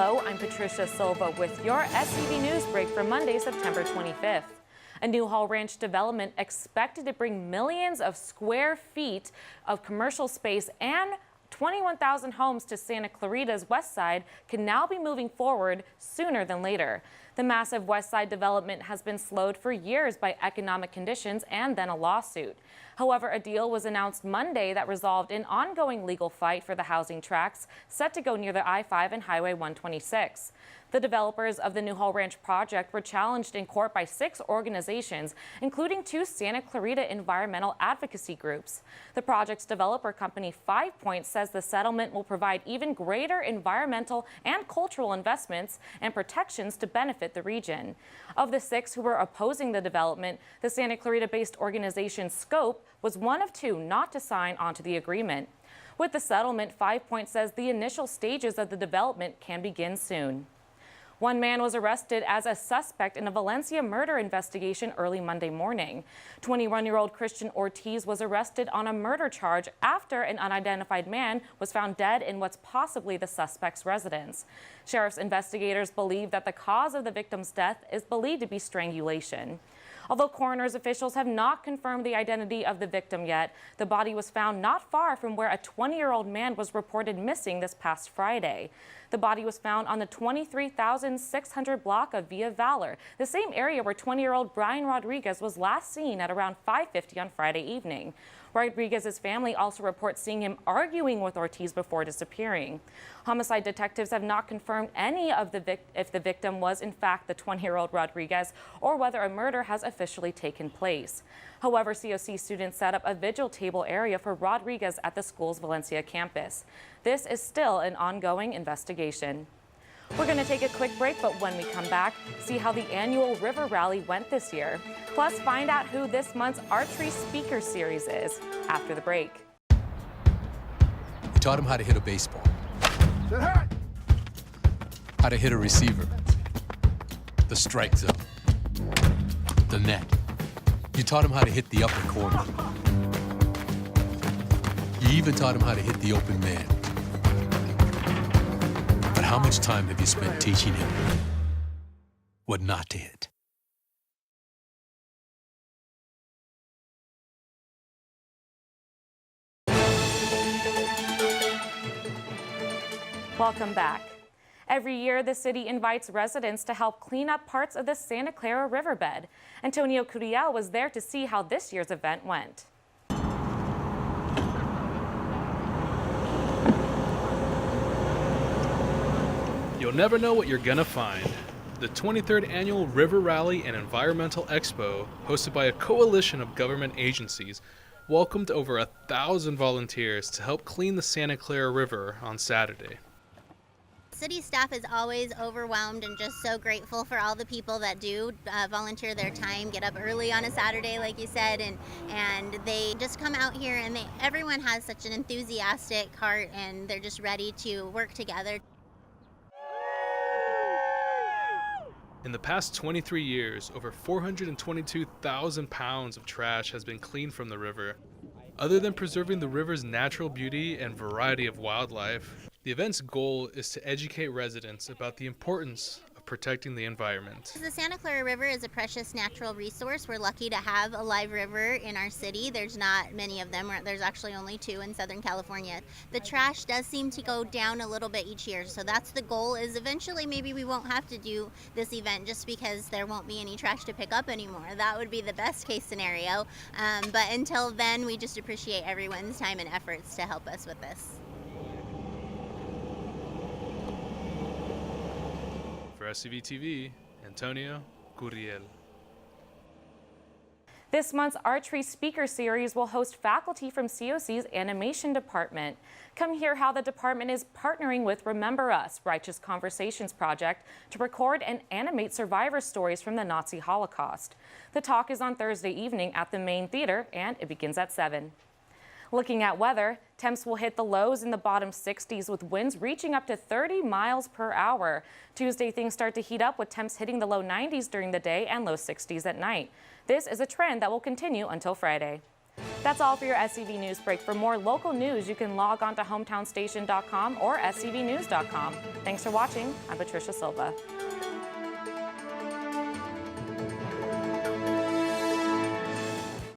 Hello, I'm Patricia Silva with your SCV NewsBreak for Monday, September 25th. A Newhall Ranch development expected to bring millions of square feet of commercial space and 21,000 homes to Santa Clarita's west side can now be moving forward sooner than later. The massive west side development has been slowed for years by economic conditions and then a lawsuit. However, a deal was announced Monday that resolved an ongoing legal fight for the housing tracts set to go near the I-5 and Highway 126. The developers of the Newhall Ranch project were challenged in court by 6 organizations, including 2 Santa Clarita environmental advocacy groups. The project's developer company 5 Points says the settlement will provide even greater environmental and cultural investments and protections to benefit the region. Of the 6 who were opposing the development, the Santa Clarita-based organization Scope was one of 2 not to sign onto the agreement. With the settlement, 5 Points says the initial stages of the development can begin soon. One man was arrested as a suspect in a Valencia murder investigation early Monday morning. 21-year-old Christian Ortiz was arrested on a murder charge after an unidentified man was found dead in what's possibly the suspect's residence. Sheriff's investigators believe that the cause of the victim's death is believed to be strangulation. Although coroner's officials have not confirmed the identity of the victim yet, the body was found not far from where a 20-year-old man was reported missing this past Friday. The body was found on the 23,600 block of Via Valor, the same area where 20-year-old Brian Rodriguez was last seen at around 5:50 on Friday evening. Rodriguez's family also reports seeing him arguing with Ortiz before disappearing. Homicide detectives have not confirmed any of if the victim was in fact the 20-year-old Rodriguez or whether a murder has officially taken place. However, COC students set up a vigil table area for Rodriguez at the school's Valencia campus. This is still an ongoing investigation. We're going to take a quick break, but when we come back, see how the annual River Rally went this year. Plus, find out who this month's Archery Speaker Series is after the break. You taught him how to hit a baseball, how to hit a receiver, the strike zone, the net. You taught him how to hit the upper corner. You even taught him how to hit the open man. But how much time have you spent teaching him what not to hit? Welcome back. Every year, the city invites residents to help clean up parts of the Santa Clara riverbed. Antonio Curiel was there to see how this year's event went. You'll never know what you're gonna find. The 23rd Annual River Rally and Environmental Expo, hosted by a coalition of government agencies, welcomed over 1,000 volunteers to help clean the Santa Clara River on Saturday. City staff is always overwhelmed and just so grateful for all the people that do volunteer their time, get up early on a Saturday, like you said, and they just come out here and everyone has such an enthusiastic heart and they're just ready to work together. In the past 23 years, over 422,000 pounds of trash has been cleaned from the river. Other than preserving the river's natural beauty and variety of wildlife, the event's goal is to educate residents about the importance of protecting the environment. The Santa Clara River is a precious natural resource. We're lucky to have a live river in our city. There's not many of them. There's actually only 2 in Southern California. The trash does seem to go down a little bit each year, so that's the goal, is eventually maybe we won't have to do this event just because there won't be any trash to pick up anymore. That would be the best case scenario, but until then, we just appreciate everyone's time and efforts to help us with this. For SCV TV, Antonio Curiel. This month's Archery Speaker Series will host faculty from COC's animation department. Come hear how the department is partnering with Remember Us, Righteous Conversations Project, to record and animate survivor stories from the Nazi Holocaust. The talk is on Thursday evening at the main theater, and it begins at 7. Looking at weather, temps will hit the lows in the bottom 60s with winds reaching up to 30 miles per hour. Tuesday, things start to heat up with temps hitting the low 90s during the day and low 60s at night. This is a trend that will continue until Friday. That's all for your SCV News Break. For more local news, you can log on to hometownstation.com or scvnews.com. Thanks for watching. I'm Patricia Silva.